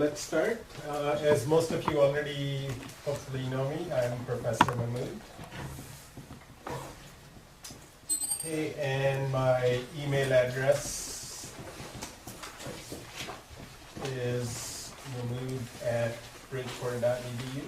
let's start. As most of you already hopefully know me, I'm Professor Mahmood. Okay, and my email address is mahmood@bridgeport.edu.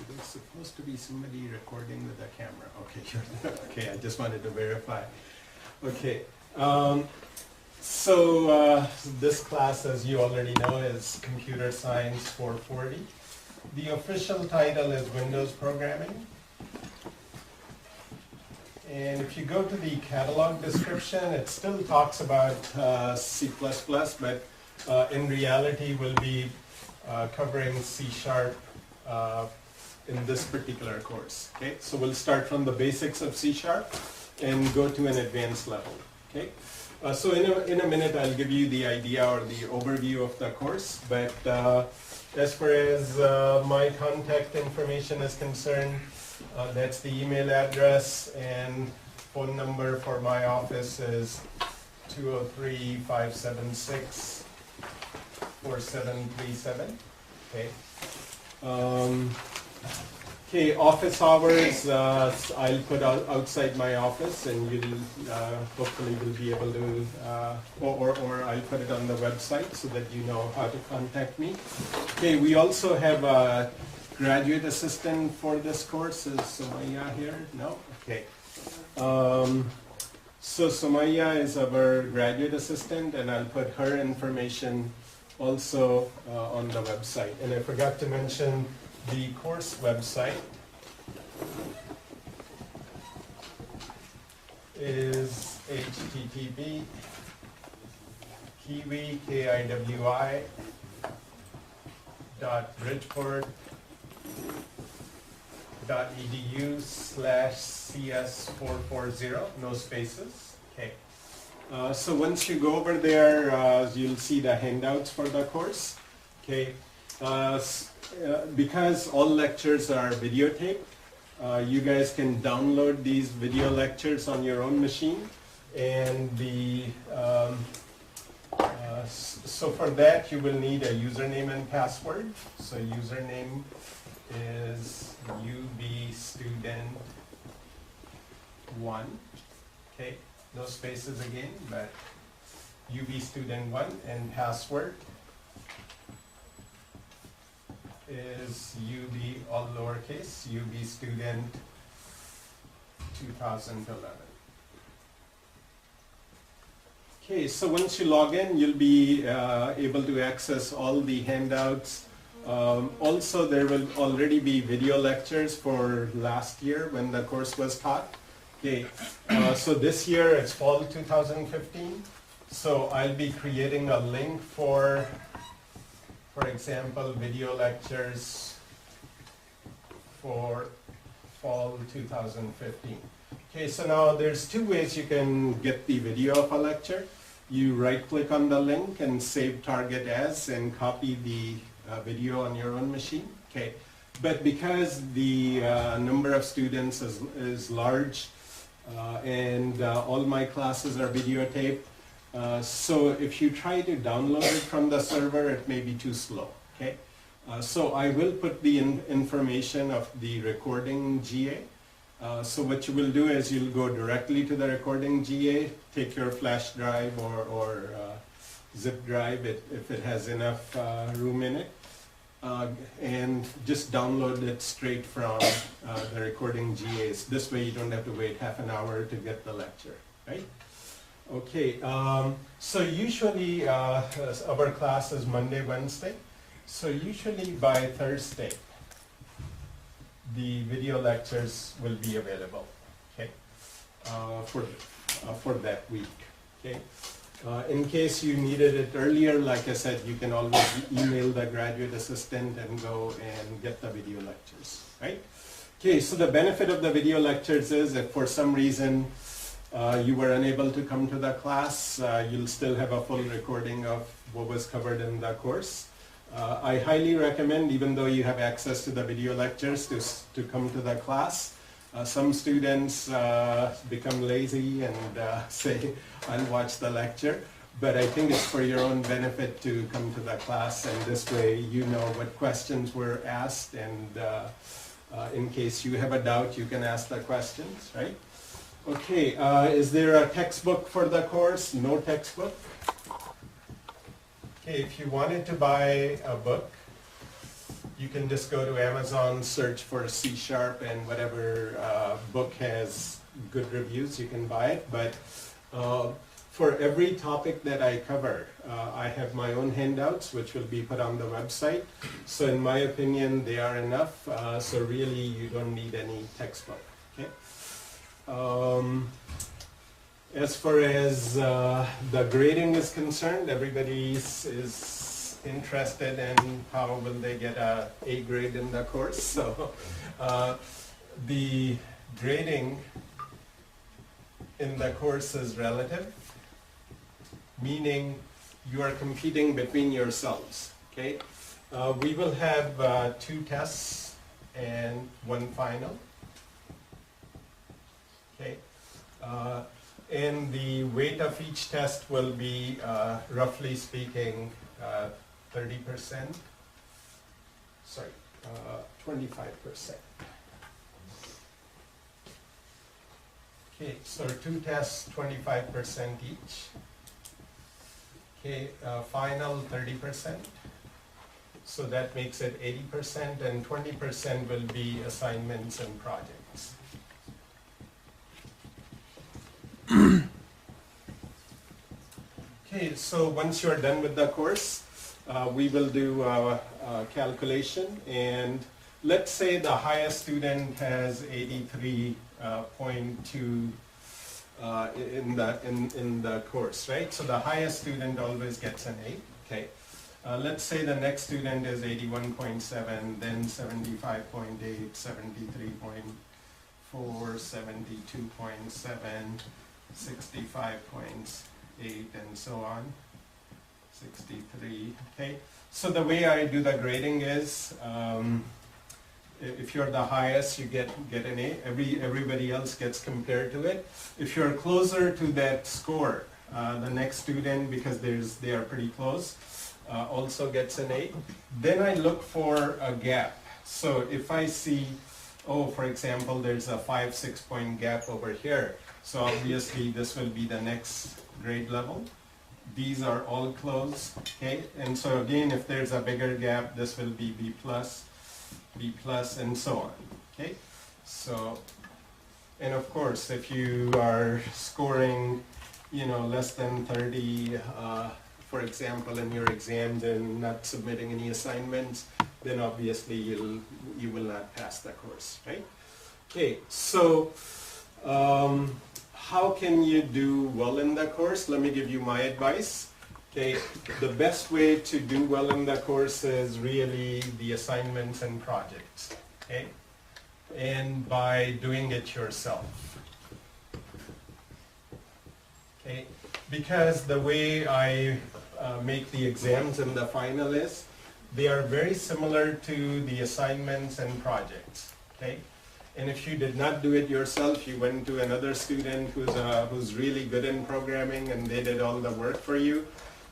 There's supposed to be somebody recording with a camera. Okay, sure. Okay, I just wanted to verify. Okay, this class, as you already know, is Computer Science 440. The official title is Windows Programming. And if you go to the catalog description, it still talks about C++, but in reality we'll be covering C# in this particular course. Okay, so we'll start from the basics of C# and go to an advanced level. Okay, so in a minute I'll give you the idea or the overview of the course, but as far as my contact information is concerned, that's the email address, and phone number for my office is 203-576-4737. Okay. Okay, office hours, I'll put outside my office, and you'll hopefully will be able to, or I'll put it on the website so that you know how to contact me. Okay, we also have a graduate assistant for this course. Is Somaya here? No? Okay. So Somaya is our graduate assistant, and I'll put her information also on the website. And I forgot to mention the course website is http://kiwi.bridgeport.edu/cs440, no spaces. Okay. So once you go over there, you'll see the handouts for the course. Okay. Because all lectures are videotaped, you guys can download these video lectures on your own machine, and so for that you will need a username and password. So username is ubstudent1. Okay, no spaces again, but ubstudent1, and password is UB, all lowercase, ubstudent 2011. Okay, so once you log in, you'll be able to access all the handouts. Also, there will already be video lectures for last year when the course was taught. Okay, so this year it's fall 2015. So I'll be creating a link for example, video lectures for fall 2015. Okay, so now there's two ways you can get the video of a lecture. You right-click on the link and save target as, and copy the video on your own machine. Okay, but because the number of students is large, and all my classes are videotaped, so if you try to download it from the server, it may be too slow. Okay, so I will put the information of the recording GA. So what you will do is you'll go directly to the recording GA, take your flash drive or zip drive if it has enough room in it, and just download it straight from the recording GAs. This way you don't have to wait half an hour to get the lecture, right? Okay, so usually our class is Monday, Wednesday. So usually by Thursday, the video lectures will be available, okay, for that week, okay. In case you needed it earlier, like I said, you can always email the graduate assistant and go and get the video lectures, right? Okay, so the benefit of the video lectures is if for some reason you were unable to come to the class, you'll still have a full recording of what was covered in the course. I highly recommend, even though you have access to the video lectures, to come to the class. Some students become lazy and say, I'll watch the lecture, but I think it's for your own benefit to come to the class, and this way you know what questions were asked, and in case you have a doubt, you can ask the questions, right? Okay, is there a textbook for the course? No textbook. Okay, if you wanted to buy a book, you can just go to Amazon, search for C# and whatever book has good reviews, you can buy it. But for every topic that I cover, I have my own handouts, which will be put on the website. So in my opinion, they are enough. So really, you don't need any textbook. Okay. As far as the grading is concerned, everybody is interested in how will they get a A grade in the course. So the grading in the course is relative, meaning you are competing between yourselves. Okay, we will have 2 tests and 1 final. Okay, and the weight of each test will be, roughly speaking, 30%. Sorry, 25%. Okay, so 2 tests, 25% each. Okay, final 30%. So that makes it 80%, and 20% will be assignments and projects. Okay, so once you're done with the course, we will do a calculation, and let's say the highest student has 83.2 in the course, right? So the highest student always gets an A. Okay. Let's say the next student is 81.7, then 75.8, 73.4, 72.7, 65.8, and so on. 63. Okay. So the way I do the grading is, if you're the highest, you get an A. Everybody else gets compared to it. If you're closer to that score, the next student, because they are pretty close, also gets an A. Then I look for a gap. So if I see, for example, there's a 5-6 point gap over here. So obviously this will be the next grade level. These are all close, okay? And so again, if there's a bigger gap, this will be B+, and so on, okay? So, and of course, if you are scoring, less than 30, for example, in your exams and not submitting any assignments, then obviously you will not pass the course, right? Okay, so how can you do well in the course? Let me give you my advice. Okay, the best way to do well in the course is really the assignments and projects, okay? And by doing it yourself, okay? Because the way I make the exams and the final is, they are very similar to the assignments and projects, okay? And if you did not do it yourself, you went to another student who's really good in programming and they did all the work for you,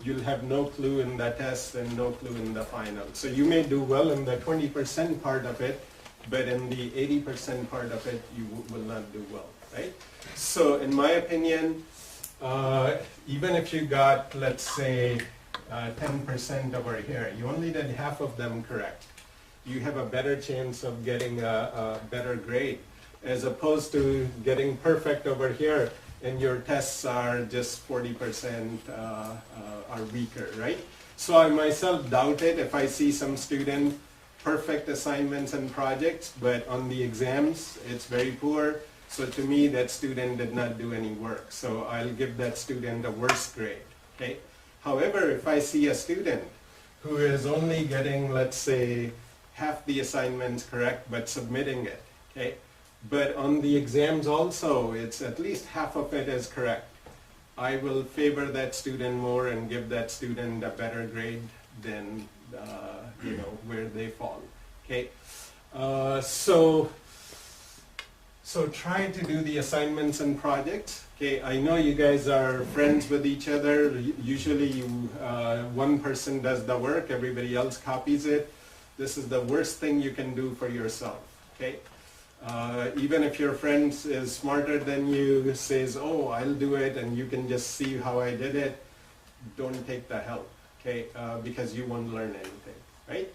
you'll have no clue in the test and no clue in the final. So you may do well in the 20% part of it, but in the 80% part of it, you will not do well, right? So in my opinion, even if you got, let's say, 10% over here, you only did half of them correct. You have a better chance of getting a better grade, as opposed to getting perfect over here and your tests are just 40% are weaker, right? So I myself doubt it if I see some student perfect assignments and projects, but on the exams it's very poor. So to me, that student did not do any work. So I'll give that student a worse grade, okay? However, if I see a student who is only getting, let's say, half the assignments correct, but submitting it, okay? But on the exams also, it's at least half of it is correct. I will favor that student more and give that student a better grade than, where they fall, okay? So So try to do the assignments and projects. Okay, I know you guys are friends with each other. Usually one person does the work, everybody else copies it. This is the worst thing you can do for yourself. Okay, even if your friend is smarter than you, says, oh, I'll do it, and you can just see how I did it, don't take the help, okay, because you won't learn anything, right?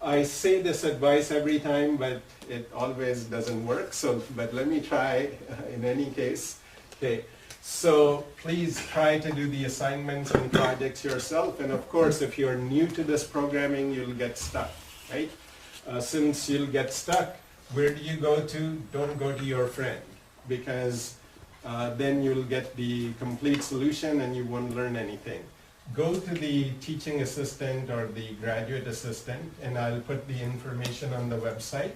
I say this advice every time, but it always doesn't work, so, but let me try in any case. Okay, so please try to do the assignments and projects yourself, and of course, if you're new to this programming, you'll get stuck, right? Since you'll get stuck, where do you go to? Don't go to your friend, because then you'll get the complete solution and you won't learn anything. Go to the teaching assistant or the graduate assistant, and I'll put the information on the website.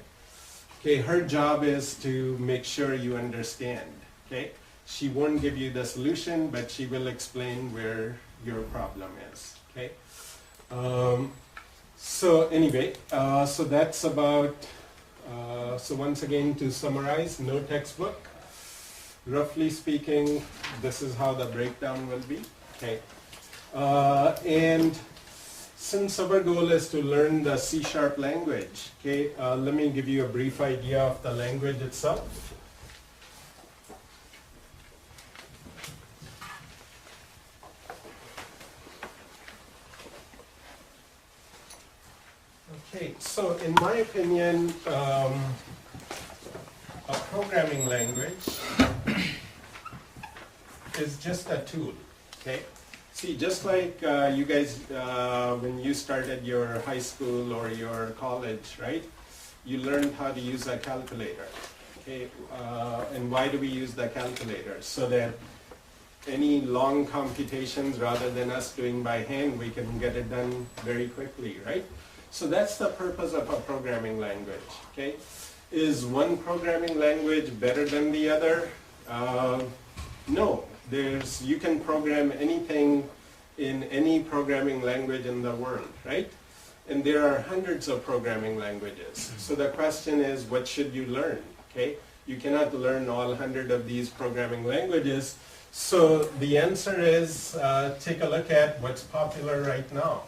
Okay, her job is to make sure you understand, okay? She won't give you the solution, but she will explain where your problem is, okay? So anyway, so that's about, so once again to summarize, no textbook. Roughly speaking, this is how the breakdown will be, okay? And since our goal is to learn the C# language, okay, let me give you a brief idea of the language itself. Okay, so in my opinion, a programming language is just a tool, okay? See, just like you guys, when you started your high school or your college, right? You learned how to use a calculator, okay? And why do we use the calculator? So that any long computations, rather than us doing by hand, we can get it done very quickly, right? So that's the purpose of a programming language, okay? Is one programming language better than the other? No. You can program anything in any programming language in the world, right? And there are hundreds of programming languages. So the question is, what should you learn, okay? You cannot learn all 100 of these programming languages. So the answer is, take a look at what's popular right now.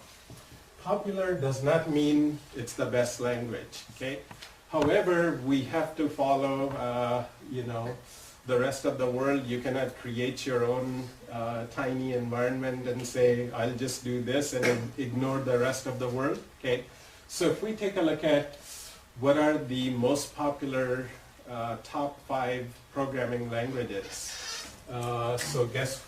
Popular does not mean it's the best language, okay? However, we have to follow, you know, the rest of the world. You cannot create your own tiny environment and say, I'll just do this and then ignore the rest of the world, okay? So if we take a look at what are the most popular top 5 programming languages, so guess